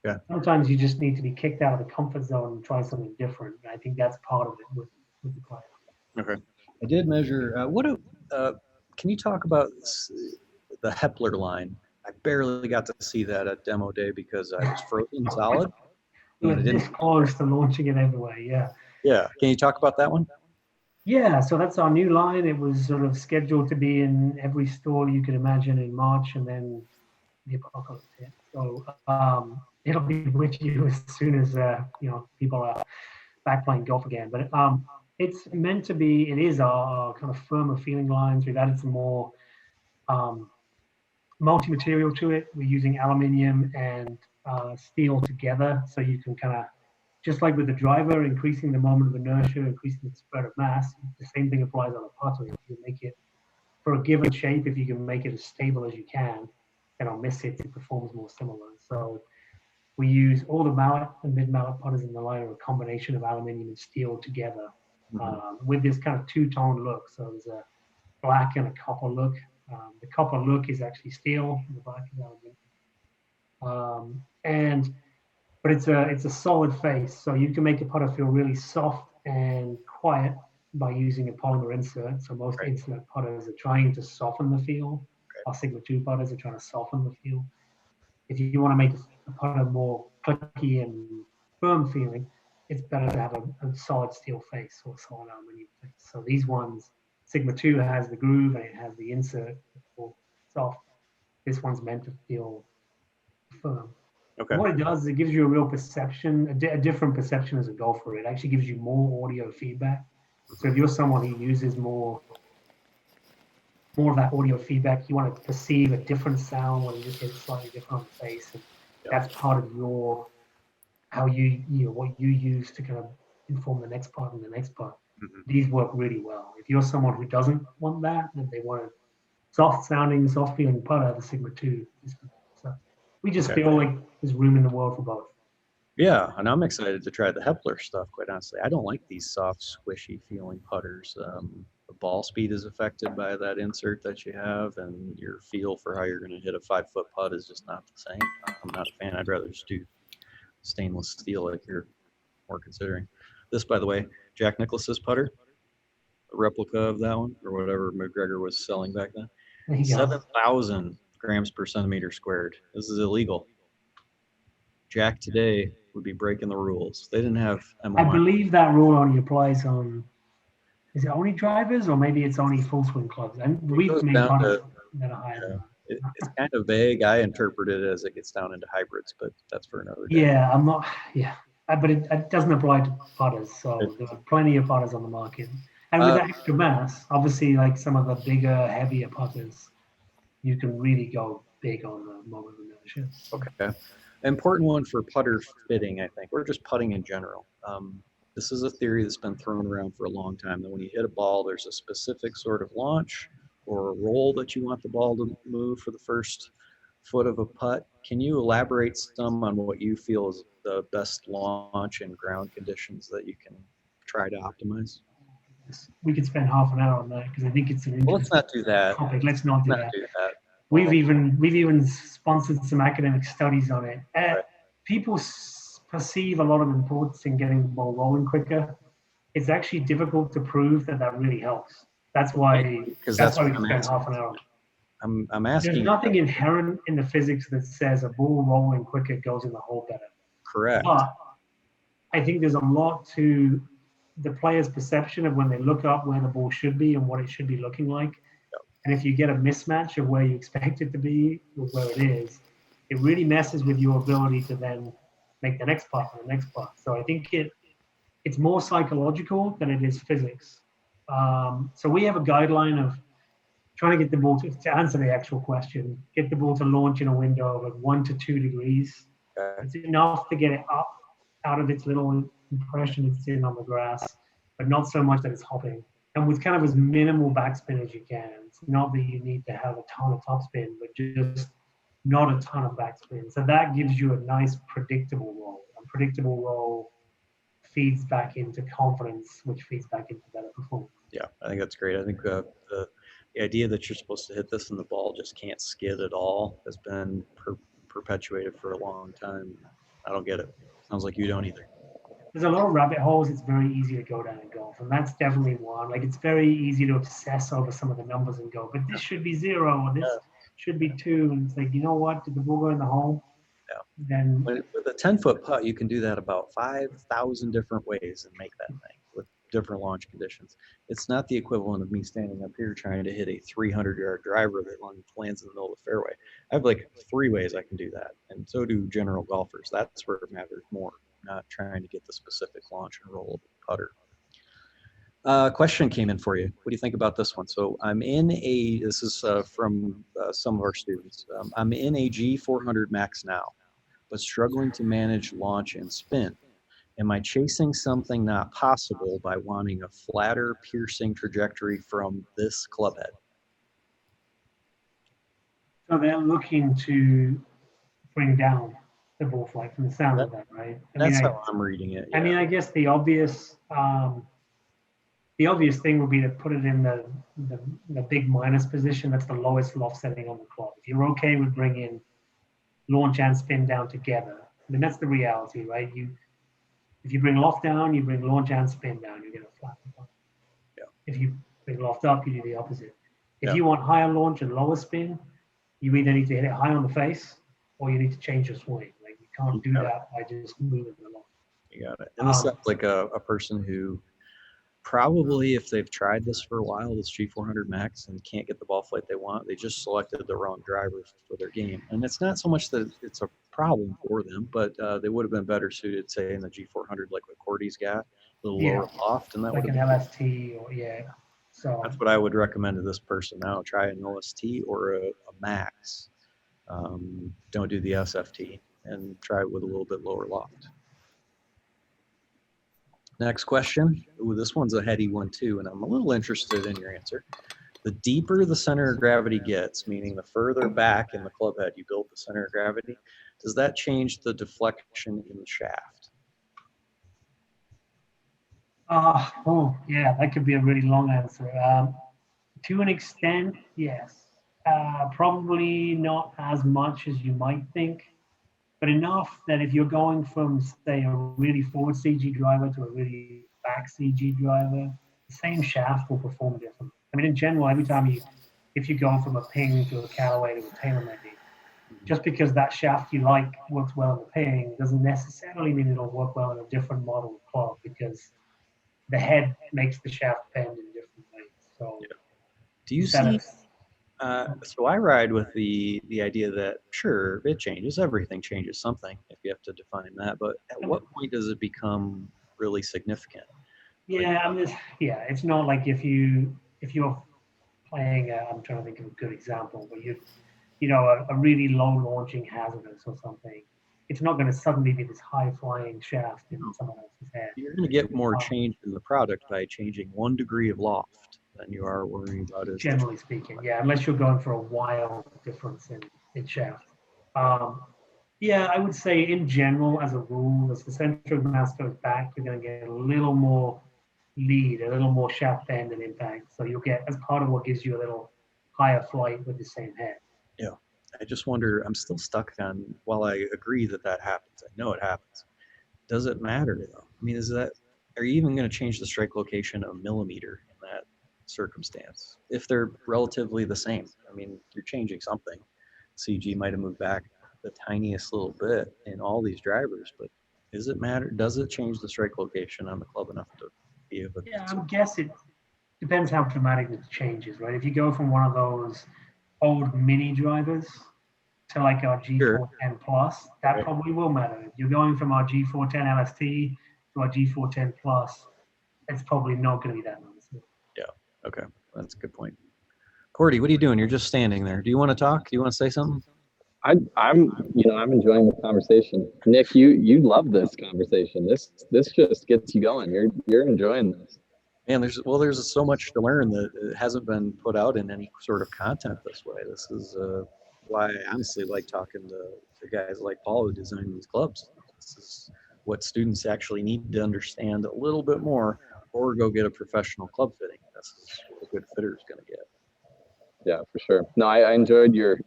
So sometimes you just need to be kicked out of the comfort zone and try something different. I think that's part of it with the player. Okay. I did measure, can you talk about the Hepler line? I barely got to see that at demo day because I was frozen solid. We were this close to launching it everywhere, yeah. Yeah, can you talk about that one? Yeah, so that's our new line. It was sort of scheduled to be in every store you could imagine in March, and then the apocalypse hit. So it'll be with you as soon as people are back playing golf again. But it's meant to be. It is our kind of firmer feeling lines. We've added some more multi-material to it. We're using aluminium and steel together, so you can kind of, just like with the driver, increasing the moment of inertia, increasing the spread of mass. The same thing applies on a putter. If you make it for a given shape, if you can make it as stable as you can, then on miss hits it performs more similar. So we use all the mallet and mid-mallet putters in the line are a combination of aluminium and steel together with this kind of two-tone look. So there's a black and a copper look. The copper look is actually steel, and the black is aluminium. But it's a solid face, so you can make a putter feel really soft and quiet by using a polymer insert. So most insert putters are trying to soften the feel. Our Sigma 2 putters are trying to soften the feel. If you want to make a putter more clicky and firm feeling, it's better to have a solid steel face or a solid aluminium face. So these ones, Sigma 2 has the groove and it has the insert for soft. This one's meant to feel firm. Okay. What it does is it gives you a real perception, a different perception as a golfer. It actually gives you more audio feedback. So if you're someone who uses more of that audio feedback, you want to perceive a different sound when you just hit slightly different on the face. And that's part of your how what you use to kind of inform the next part and the next part. These work really well. If you're someone who doesn't want that, and they want a soft sounding, soft feeling putter, the Sigma 2 is for them. So we just feel like there's room in the world for both. Yeah, and I'm excited to try the Hepler stuff, quite honestly. I don't like these soft, squishy feeling putters. The ball speed is affected by that insert that you have, and your feel for how you're going to hit a 5-foot putt is just not the same. I'm not a fan. I'd rather just do stainless steel like you're more considering. This, by the way, Jack Nicklaus's putter, a replica of that one, or whatever McGregor was selling back then. 7,000 grams per centimeter squared. This is illegal. Jack today would be breaking the rules. They didn't have MOI. I believe that rule only applies on, is it only drivers or maybe it's only full swing clubs? And we've made putters that are higher than that. It's kind of vague. I interpret it as it gets down into hybrids, but that's for another day. Yeah, I'm not, but it doesn't apply to putters. So there are plenty of putters on the market. And with that extra mass, obviously, like some of the bigger, heavier putters, you can really go big on the moment of inertia. Okay. Important one for putter fitting, I think, or just putting in general. This is a theory that's been thrown around for a long time, that when you hit a ball, there's a specific sort of launch or a roll that you want the ball to move for the first foot of a putt. Can you elaborate some on what you feel is the best launch and ground conditions that you can try to optimize? We could spend half an hour on that because I think it's an interesting let's not do that. topic. Let's not do that. We've even sponsored some academic studies on it. People perceive a lot of importance in getting the ball rolling quicker. It's actually difficult to prove that really helps. That's why we spend half an hour. I'm asking. There's nothing inherent in the physics that says a ball rolling quicker goes in the hole better. Correct. But I think there's a lot to the player's perception of when they look up where the ball should be and what it should be looking like. And if you get a mismatch of where you expect it to be with where it is, it really messes with your ability to then make the next part and the next part. So I think it's more psychological than it is physics. So we have a guideline of trying to get the ball to answer the actual question, get the ball to launch in a window of 1 to 2 degrees. It's enough to get it up out of its little impression it's in on the grass, but not so much that it's hopping. And with kind of as minimal backspin as you can. It's not that you need to have a ton of topspin, but just not a ton of backspin. So that gives you a nice predictable roll. A predictable roll feeds back into confidence, which feeds back into better performance. Yeah, I think that's great. I think the idea that you're supposed to hit this and the ball just can't skid at all has been perpetuated for a long time. I don't get it. Sounds like you don't either. There's a lot of rabbit holes. It's very easy to go down in golf, and that's definitely one. Like, it's very easy to obsess over some of the numbers and go, but this should be 0 or this should be 2. And it's like, you know what? Did the ball go in the hole? Yeah. Then with a 10-foot putt, you can do that about 5,000 different ways and make that thing with different launch conditions. It's not the equivalent of me standing up here trying to hit a 300-yard driver that lands in the middle of the fairway. I have like 3 ways I can do that, and so do general golfers. That's where it matters more, not trying to get the specific launch and roll of the putter. Question came in for you. What do you think about this one? So this is from some of our students. I'm in a G400 Max now, but struggling to manage launch and spin. Am I chasing something not possible by wanting a flatter, piercing trajectory from this club head? So they're looking to bring down the ball flight from the sound of that, right? That's how I'm reading it. Yeah. I mean, I guess the obvious thing would be to put it in the big minus position. That's the lowest loft setting on the club. If you're okay with bringing launch and spin down together, I mean, that's the reality, right? If you bring loft down, you bring launch and spin down, you get a flat putt. Yeah. If you bring loft up, you do the opposite. If you want higher launch and lower spin, you either need to hit it high on the face or you need to change your swing. Like, you can't do that by just moving the loft. You got it. And this sounds like a person who probably, if they've tried this for a while, this G400 Max, and can't get the ball flight they want, they just selected the wrong driver for their game. And it's not so much that it's a problem for them, but they would have been better suited, say, in the G400, like what Cordy's got, a little lower loft, and that like would an have LST or So that's what I would recommend to this person now. Try an OST or a Max. Don't do the SFT, and try it with a little bit lower loft. Next question. Ooh, this one's a heady one too, and I'm a little interested in your answer. The deeper the center of gravity gets, meaning the further back in the club head you build the center of gravity, does that change the deflection in the shaft? Yeah, that could be a really long answer. To an extent, yes. Probably not as much as you might think, but enough that if you're going from, say, a really forward CG driver to a really back CG driver, the same shaft will perform differently. I mean, in general, if you go from a Ping to a Callaway to a TaylorMade, just because that shaft you like works well in the Ping doesn't necessarily mean it'll work well in a different model of club, because the head makes the shaft bend in different ways. So, yeah. Do you see? So I ride with the idea that sure, it changes. Everything changes something if you have to define that. But at what point does it become really significant? Yeah, I mean, it's not like if you're playing. I'm trying to think of a good example, but a really low launching hazardous or something. It's not going to suddenly be this high flying shaft in someone else's head. You're going to get more change in the product by changing 1 degree of loft than you are worrying about it. Generally speaking, yeah, unless you're going for a wild difference in shaft. Yeah, I would say in general, as a rule, as the center of mass goes back, you're going to get a little more lead, a little more shaft bend and impact. So you'll get, as part of what gives you a little higher flight with the same head. Yeah. I just wonder, I'm still stuck on, while I agree that happens, I know it happens. Does it matter though? I mean, are you even going to change the strike location a millimeter in that circumstance? If they're relatively the same, I mean, you're changing something. CG might have moved back the tiniest little bit in all these drivers, but does it matter? Does it change the strike location on the club enough to be able to? Yeah, I would guess it depends how dramatic the change is, right? If you go from one of those old mini drivers to like our G410 Plus, that probably will matter. If you're going from our G410 LST to our G410 Plus, it's probably not going to be that noticeable. Yeah, okay, that's a good point. Cordy, what are you doing? You're just standing there. Do you want to talk? Do you want to say something? I'm enjoying the conversation. Nick, you love this conversation. This just gets you going. You're enjoying this. Man, there's so much to learn that it hasn't been put out in any sort of content this way. This is why I honestly like talking to guys like Paul who design these clubs. This is what students actually need to understand a little bit more, or go get a professional club fitting. This is what a good fitter is going to get. Yeah, for sure. No, I enjoyed your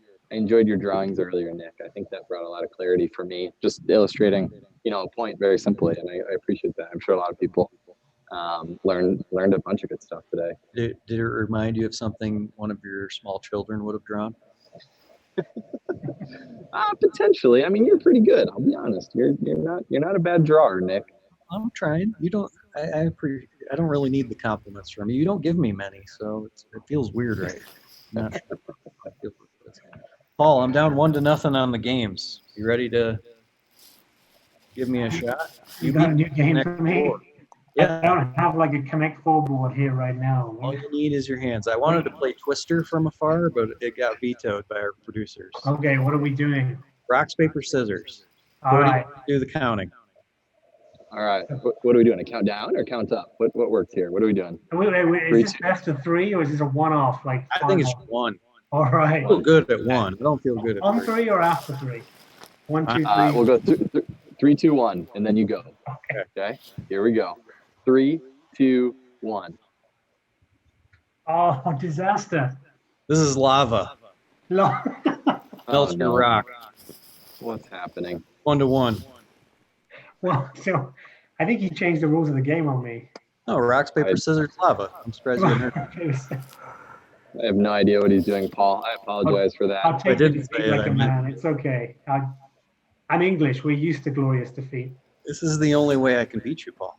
drawings earlier, Nick. I think that brought a lot of clarity for me, just illustrating, a point very simply, and I appreciate that. I'm sure a lot of people learned a bunch of good stuff today. Did it remind you of something one of your small children would have drawn? Potentially. I mean, you're pretty good. I'll be honest. You're not a bad drawer, Nick. I'm trying. You don't. I don't really need the compliments from you. You don't give me many, so it feels weird, right? Not sure. Paul, I'm down 1-0 on the games. You ready to give me a shot? You got a new game for me? 4. Yeah. I don't have like a Connect 4 board here right now. All you need is your hands. I wanted to play Twister from afar, but it got vetoed by our producers. Okay, what are we doing? Rocks, paper, scissors. All right. Do the counting. All right. What are we doing? A countdown or count up? What works here? What are we doing? Wait, is this best of 3 or is this a one-off? I think it's 1. All right. I feel good at 1. I don't feel good at 3. On 3 or after 3? 1, 2, 3. We'll go 3, 2, 1, and then you go. Okay. Here we go. 3, 2, 1. Oh, disaster. This is lava. Melts your rock. What's happening? 1-1. Well, so I think you changed the rules of the game on me. No, rocks, paper, scissors, lava. I'm surprised you didn't hear. I have no idea what he's doing, Paul. I apologize for that. I'll take the defeat like a man. It's okay. I'm English. We're used to glorious defeat. This is the only way I can beat you, Paul.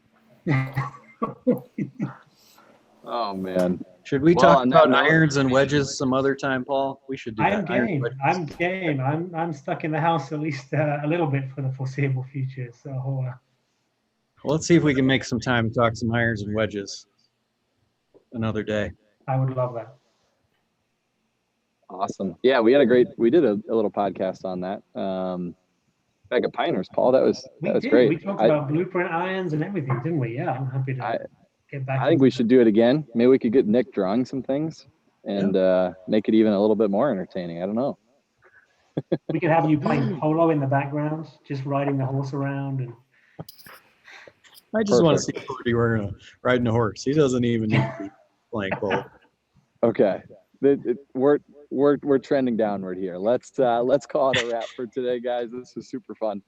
Oh, man. Should we talk about irons and wedges some other time, Paul? We should do that. I'm game. I'm stuck in the house at least a little bit for the foreseeable future. So well, let's see if we can make some time to talk some irons and wedges another day. I would love that. Awesome. Yeah, we did a little podcast on that. bag of Piners, Paul. That was We did. great. We talked about blueprint irons and everything, didn't we? Yeah, I'm happy to get back. I think we should do it again. Maybe we could get Nick drawing some things and make it even a little bit more entertaining. I don't know. We could have you playing polo in the background, just riding the horse around. And I just want to see Cody riding a horse. He doesn't even need to be playing polo. Okay, we're trending downward here. Let's call it a wrap for today, guys. This was super fun.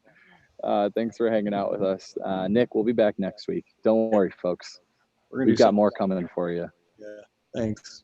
Thanks for hanging out with us, Nick. We'll be back next week. Don't worry, folks. We've got more coming for you. Yeah, thanks.